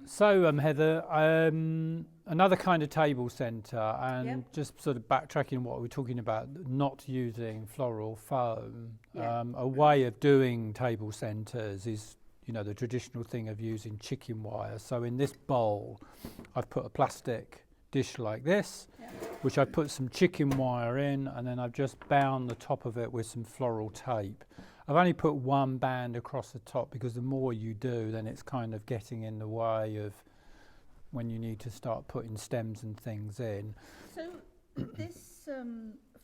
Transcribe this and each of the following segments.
So, Heather, another kind of table centre, and Yep. just sort of backtracking what we were talking about, not using floral foam. Yeah. A way of doing table centres is, the traditional thing of using chicken wire. So in this bowl, I've put a plastic dish like this, Yep. which I put some chicken wire in, and then I've just bound the top of it with some floral tape. I've only put one band across the top because the more you do, then it's kind of getting in the way of when you need to start putting stems and things in. So this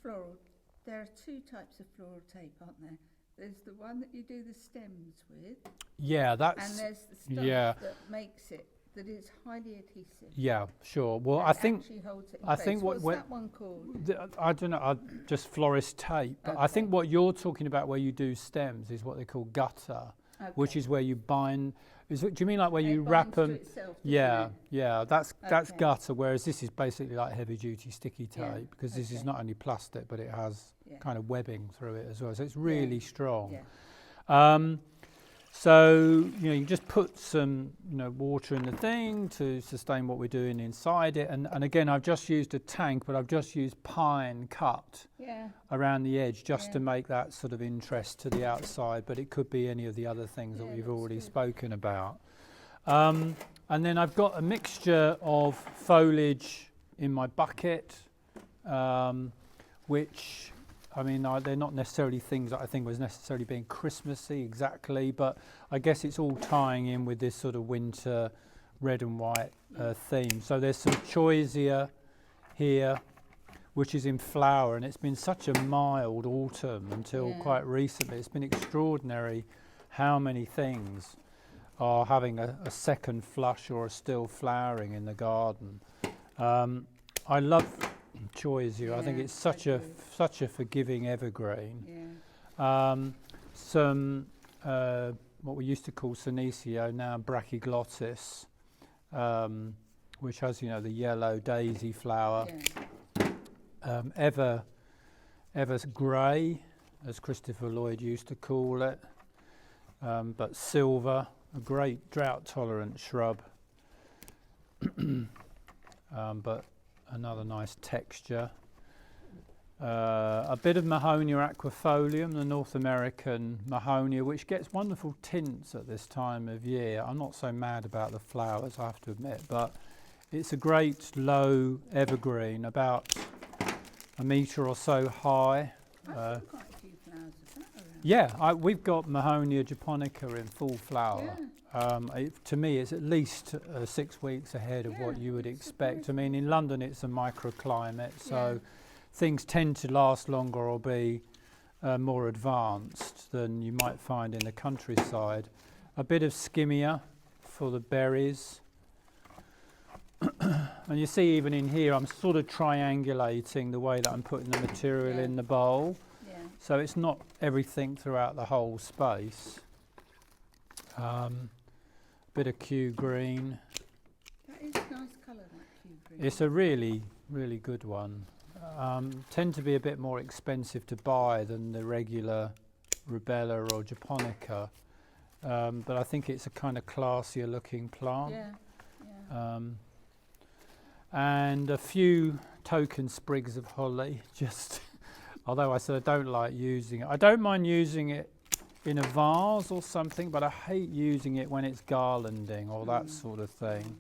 floral, there are two types of floral tape, aren't there? There's the one that you do the stems with, Yeah, and that's there's the stuff yeah, that makes it, that is highly adhesive. yeah, sure. Well, and I think actually holds it in I place. think What's that one called? I don't know, just florist tape. But I think Okay. what you're talking about where you do stems is what they call gutter, which Okay. is where you bind. Do you mean like where It you wrap binds to them? itself, doesn't Yeah, it? yeah. That's Okay. gutter. Whereas this is basically like heavy duty sticky tape Yeah, because this is okay. not only plastic but it has Yeah. kind of webbing through it as well. So it's really strong. Yeah. So you just put some water in the thing to sustain what we're doing inside it, and again I've just used a tank, but I've just used pine cut Yeah. around the edge just Yeah. to make that sort of interest to the outside, but it could be any of the other things that Yeah, we've looks already good. spoken about. And then I've got a mixture of foliage in my bucket, which they're not necessarily things that I think was necessarily being Christmassy exactly, but I guess it's all tying in with this sort of winter red and white theme. So there's some choisia here, which is in flower, and it's been such a mild autumn until quite recently. It's been extraordinary how many things are having a second flush or are still flowering in the garden. I love choisia. I think it's such a forgiving evergreen. Yeah. Some what we used to call senecio, now brachyglottis, which has the yellow daisy flower. Yeah. Ever's grey, as Christopher Lloyd used to call it, but silver, a great drought tolerant shrub, but another nice texture. A bit of Mahonia aquifolium, the North American Mahonia, which gets wonderful tints at this time of year. I'm not so mad about the flowers, I have to admit, but it's a great low evergreen, about a metre or so high. I've seen quite a few flowers of that around. Yeah, we've got Mahonia japonica in full flower. Yeah. To me, it's at least 6 weeks ahead of what you would expect. I mean, in London, it's a microclimate, so things tend to last longer or be more advanced than you might find in the countryside. A bit of skimmia for the berries. And you see even in here, I'm sort of triangulating the way that I'm putting the material in the bowl. Yeah. So it's not everything throughout the whole space. Bit of Q green. That is a nice colour, that Q green. It's a really, really good one. Tend to be a bit more expensive to buy than the regular rubella or japonica, but I think it's a kind of classier looking plant. Yeah. And a few token sprigs of holly, just although I said I don't like using it. I don't mind using it in a vase or something, but I hate using it when it's garlanding or that sort of thing.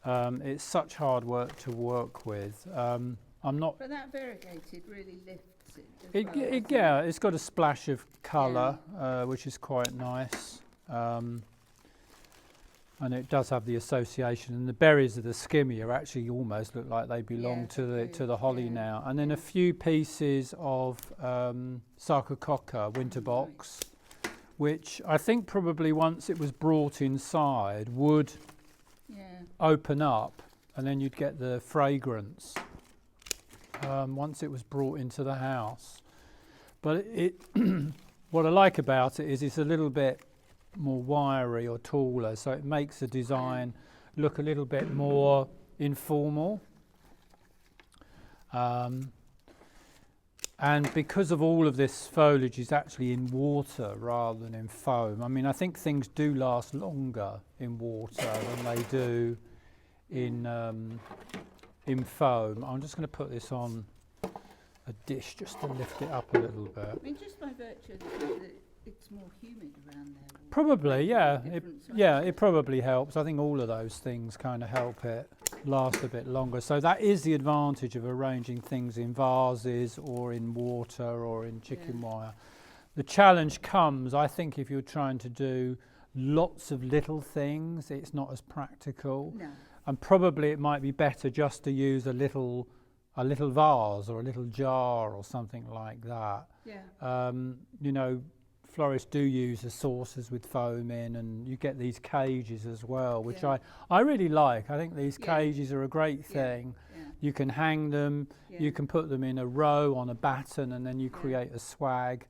It's such hard work to work with. I'm not. But that variegated really lifts it. It's got a splash of colour, which is quite nice. And it does have the association, and the berries of the skimmia actually almost look like they belong to the holly now. And then a few pieces of Sarcococca winter box, which I think probably once it was brought inside would open up, and then you'd get the fragrance once it was brought into the house. But what I like about it is it's a little bit more wiry or taller, so it makes the design look a little bit more informal. And because of all of this foliage is actually in water rather than in foam, I mean, I think things do last longer in water than they do in foam. I'm just going to put this on a dish just to lift it up a little bit. I mean, just by virtue of the fact that it's more humid around there. Probably, yeah. It probably helps. I think all of those things kind of help it last a bit longer. So that is the advantage of arranging things in vases or in water or in chicken wire. The challenge comes, I think, if you're trying to do lots of little things, it's not as practical. No. And probably it might be better just to use a little vase or a little jar or something like that. Yeah. You know, florists do use the saucers with foam in, and you get these cages as well, which I really like. I think these cages are a great thing. Yeah. You can hang them, you can put them in a row on a batten, and then you create a swag.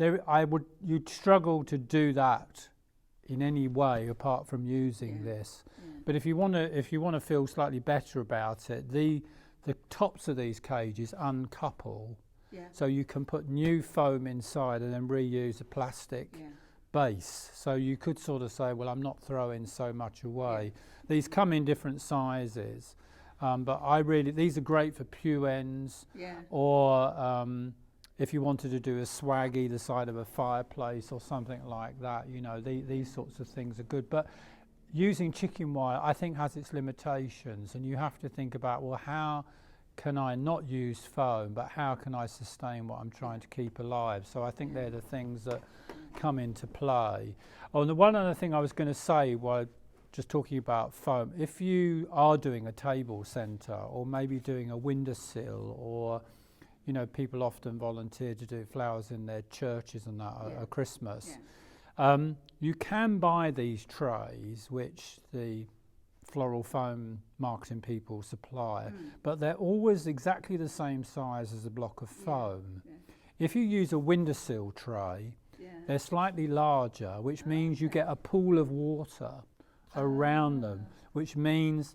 You'd struggle to do that in any way apart from using this. Yeah. But if you want to feel slightly better about it, the tops of these cages uncouple. Yeah. So you can put new foam inside and then reuse a plastic base. So you could sort of say, well, I'm not throwing so much away. Yeah. These come in different sizes, but these are great for pew ends, or if you wanted to do a swag either side of a fireplace or something like that. You know, these sorts of things are good. But using chicken wire, I think, has its limitations, and you have to think about, well, how can I not use foam, but how can I sustain what I'm trying to keep alive? So I think they're the things that come into play. Oh, and the one other thing I was going to say while just talking about foam, if you are doing a table centre or maybe doing a windowsill, or, you know, people often volunteer to do flowers in their churches and that at Christmas, you can buy these trays, which the floral foam marketing people supply, but they're always exactly the same size as a block of foam. Yeah. If you use a windowsill tray, they're slightly larger, which means you get a pool of water around them, which means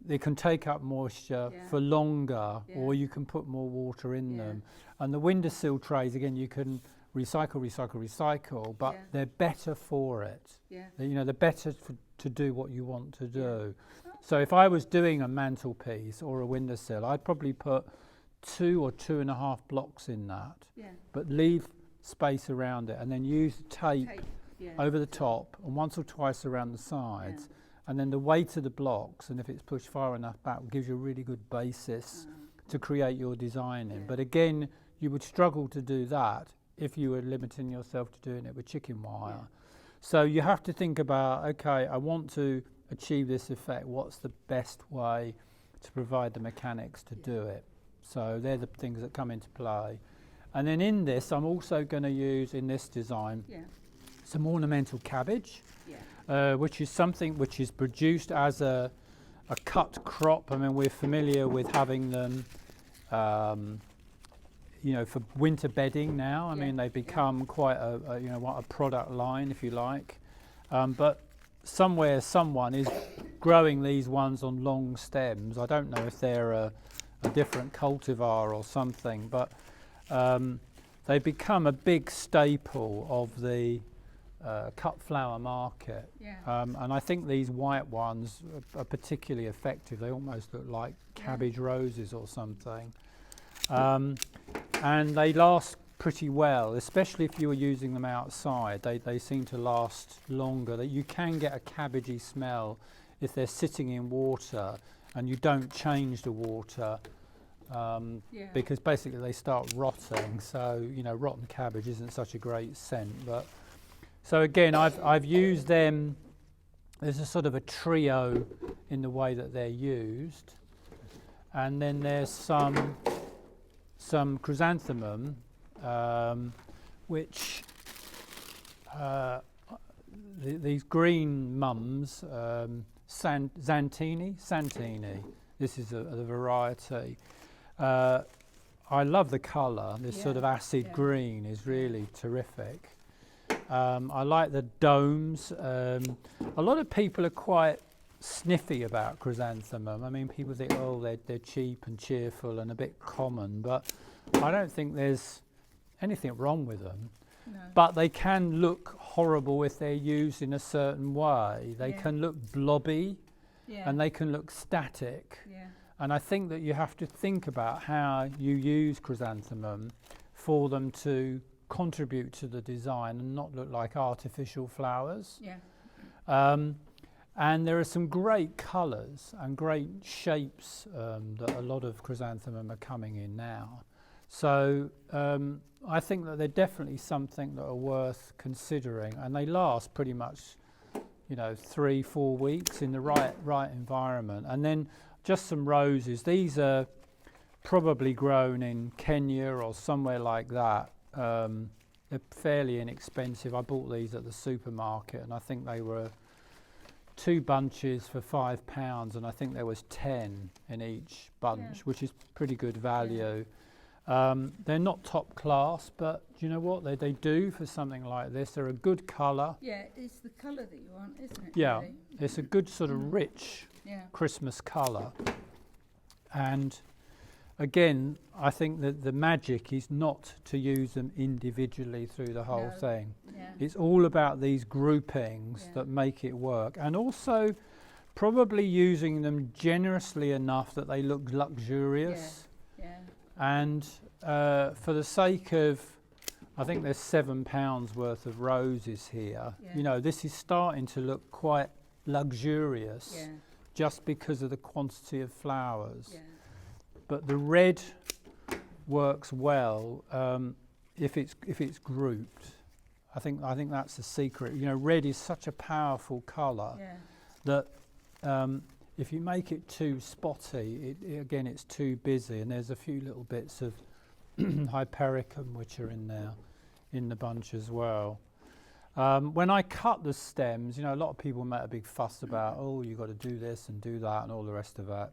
they can take up moisture for longer, or you can put more water in them. And the windowsill trays, again, you can recycle, but they're better for it. Yeah. They're better to do what you want to do. So if I was doing a mantelpiece or a windowsill, I'd probably put 2 or 2.5 blocks in that, but leave space around it, and then use tape over the top and once or twice around the sides, and then the weight of the blocks, and if it's pushed far enough back, gives you a really good basis to create your design in. But again, you would struggle to do that if you were limiting yourself to doing it with chicken wire. So you have to think about, okay, I want to achieve this effect. What's the best way to provide the mechanics to do it? So they're the things that come into play. And then in this, I'm also going to use, in this design, some ornamental cabbage, which is something which is produced as a cut crop. I mean, we're familiar with having them for winter bedding now. I mean, they've become quite a product line, if you like. But someone is growing these ones on long stems. I don't know if they're a different cultivar or something, but they've become a big staple of the cut flower market. And I think these white ones are particularly effective. They almost look like cabbage roses or something. And they last pretty well, especially if you were using them outside. They seem to last longer. You can get a cabbagey smell if they're sitting in water and you don't change the water, because basically they start rotting. So, rotten cabbage isn't such a great scent. But so again, I've used them. There's a sort of a trio in the way that they're used, and then there's some chrysanthemum, which these green mums, Santini. This is the variety. I love the colour. This sort of acid green is really terrific. I like the domes. A lot of people are quite sniffy about chrysanthemum. I mean, people think, oh, they're cheap and cheerful and a bit common, but I don't think there's anything wrong with them. No. But they can look horrible if they're used in a certain way. They can look blobby, and they can look static. Yeah. And I think that you have to think about how you use chrysanthemum for them to contribute to the design and not look like artificial flowers. Yeah. And there are some great colours and great shapes that a lot of chrysanthemum are coming in now. So I think that they're definitely something that are worth considering, and they last pretty much, 3-4 weeks in the right environment. And then just some roses. These are probably grown in Kenya or somewhere like that. They're fairly inexpensive. I bought these at the supermarket, and I think they were 2 bunches for £5, and I think there was 10 in each bunch, which is pretty good value. They're not top class, but do you know what they do for something like this? They're a good colour. Yeah, it's the colour that you want, isn't it? Yeah, really? it's a good sort of rich Christmas colour. And again, I think that the magic is not to use them individually through the whole thing. Yeah. It's all about these groupings that make it work, and also probably using them generously enough that they look luxurious. Yeah. And for the sake of, I think there's £7 worth of roses here. This is starting to look quite luxurious just because of the quantity of flowers. Yeah. But the red works well if it's grouped. I think that's the secret. Red is such a powerful colour that if you make it too spotty, again it's too busy, and there's a few little bits of hypericum which are in there in the bunch as well. When I cut the stems, a lot of people make a big fuss about, you've got to do this and do that and all the rest of that.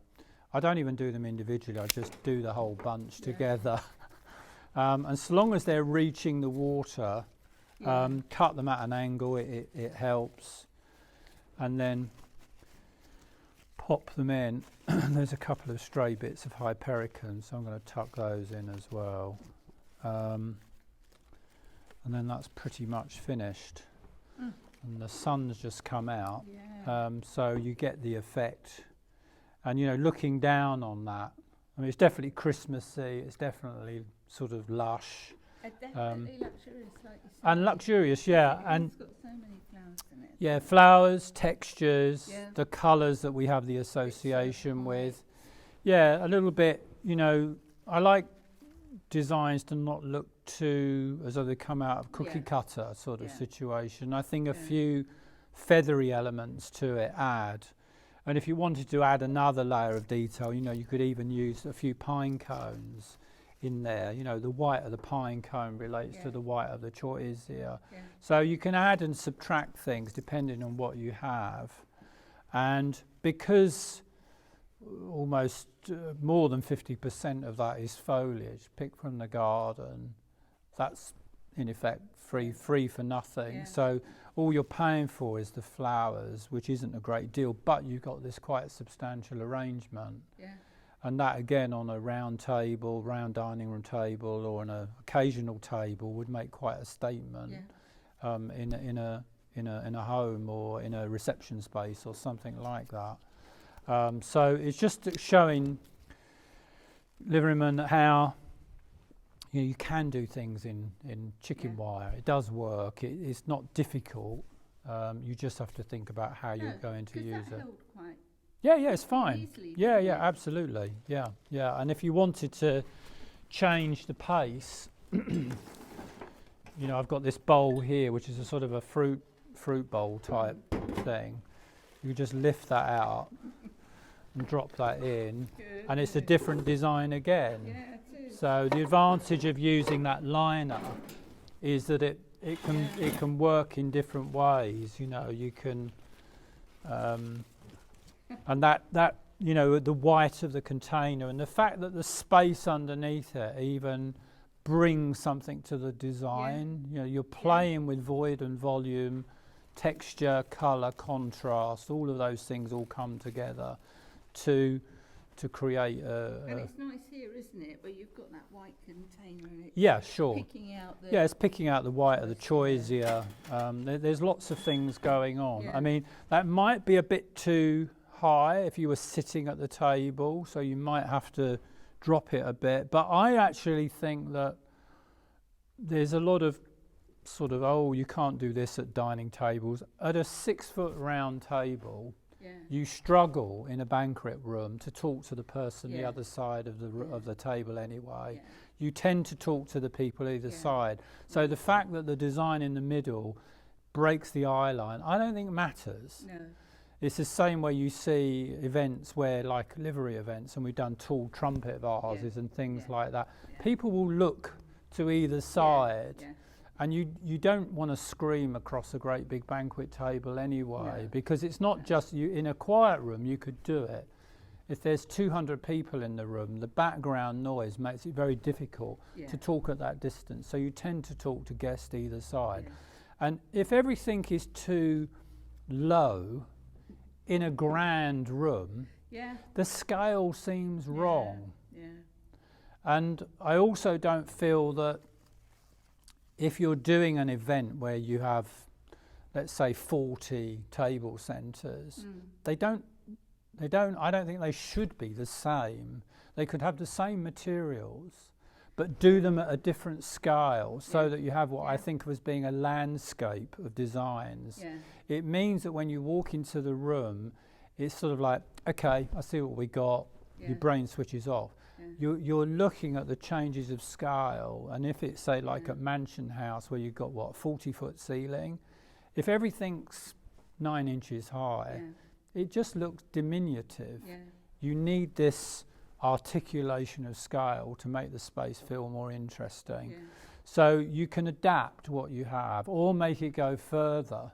I don't even do them individually, I just do the whole bunch together. And so long as they're reaching the water, cut them at an angle, it helps. And then pop them in. There's a couple of stray bits of hypericum, so I'm going to tuck those in as well. And then that's pretty much finished. And the sun's just come out, so you get the effect. And looking down on that, I mean, it's definitely Christmassy, it's definitely sort of lush. Definitely luxurious, like you said. And luxurious, and it's got so many flowers in it. Yeah, flowers, textures, the colours that we have the association with. Yeah, a little bit, I like designs to not look too as though they come out of cookie cutter sort of situation. I think a few feathery elements to it add. And if you wanted to add another layer of detail, you could even use a few pine cones in there. The white of the pine cone relates to the white of the choice here. So you can add and subtract things depending on what you have. And because almost more than 50% of that is foliage picked from the garden, that's in effect free for nothing. So all you're paying for is the flowers, which isn't a great deal, but you've got this quite substantial arrangement. And that again on a round dining room table, or an occasional table would make quite a statement in a home or in a reception space or something like that. So it's just showing Liverman how you can do things in chicken wire. It does work. It's not difficult. You just have to think about how you're going to use it. Yeah, it's fine. Yeah, absolutely. Yeah. And if you wanted to change the pace, I've got this bowl here, which is a sort of a fruit bowl type thing. You just lift that out and drop that in, and it's a different design again. So the advantage of using that liner is that it can work in different ways. You can. And that the white of the container and the fact that the space underneath it even brings something to the design. You're playing with void and volume, texture, colour, contrast. All of those things all come together to to create And it's nice here, isn't it, where you've got that white container and it's yeah, sure. picking out the... Yeah, it's picking out the white or the choisier. There's lots of things going on. Yeah. I mean, that might be a bit too high if you were sitting at the table, so you might have to drop it a bit. But I actually think that there's a lot of sort of, oh, you can't do this at dining tables. At a 6-foot round table, Yeah. you struggle in a banquet room to talk to the person the Yeah. other side of the table anyway. Yeah. You tend to talk to the people either Yeah. side. So the fact that the design in the middle breaks the eye line, I don't think matters. No. It's the same way you see events where, like livery events, and we've done tall trumpet vases and things Yeah. like that. Yeah. People will look to either side. Yeah. And you don't want to scream across a great big banquet table anyway, No. because it's not just you. In a quiet room, you could do it. If there's 200 people in the room, the background noise makes it very difficult Yeah. to talk at that distance. So you tend to talk to guests either side. Yeah. And if everything is too low in a grand room, Yeah. the scale seems wrong. Yeah. And I also don't feel that if you're doing an event where you have, let's say, 40 table centres, I don't think they should be the same. They could have the same materials, but do them at a different scale so that you have what I think of as being a landscape of designs. Yeah. It means that when you walk into the room, it's sort of like, okay, I see what we got, your brain switches off. You're looking at the changes of scale, and if it's, say, like at Mansion House where you've got, 40-foot ceiling, if everything's 9 inches high, it just looks diminutive. Yeah. You need this articulation of scale to make the space feel more interesting. Yeah. So you can adapt what you have or make it go further,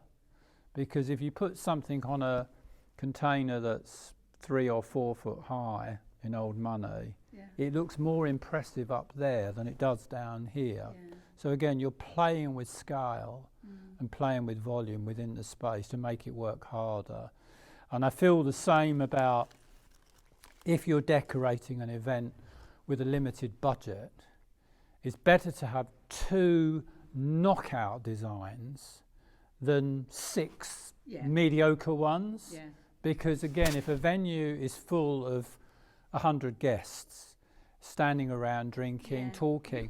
because if you put something on a container that's 3 or 4 foot high in old money, it looks more impressive up there than it does down here. So again, you're playing with scale and playing with volume within the space to make it work harder. And I feel the same about if you're decorating an event with a limited budget, it's better to have 2 knockout designs than 6 mediocre ones. Yeah. Because again, if a venue is full of 100 guests standing around drinking, talking,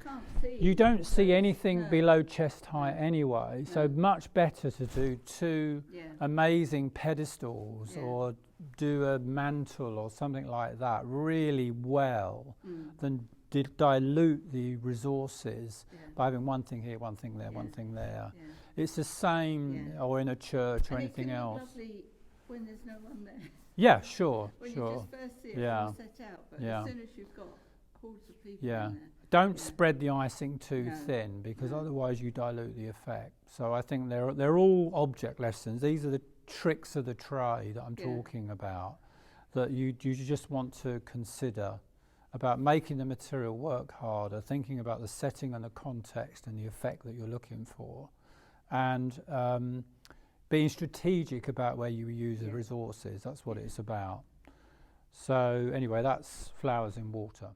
you don't see anything below chest height anyway. So much better to do 2 amazing pedestals or do a mantle or something like that really well than dilute the resources by having one thing here, one thing there, one thing there. It's the same or in a church or anything else. It can look lovely when there's no one there. Yeah, sure, When sure. you just first see it all set out, but as soon as you've got hordes of people in there. Don't spread the icing too thin, because otherwise you dilute the effect. So I think they're all object lessons. These are the tricks of the trade that I'm talking about, that you just want to consider about making the material work harder, thinking about the setting and the context and the effect that you're looking for, and being strategic about where you use the resources. That's what it's about. So anyway, that's Flowers in Water.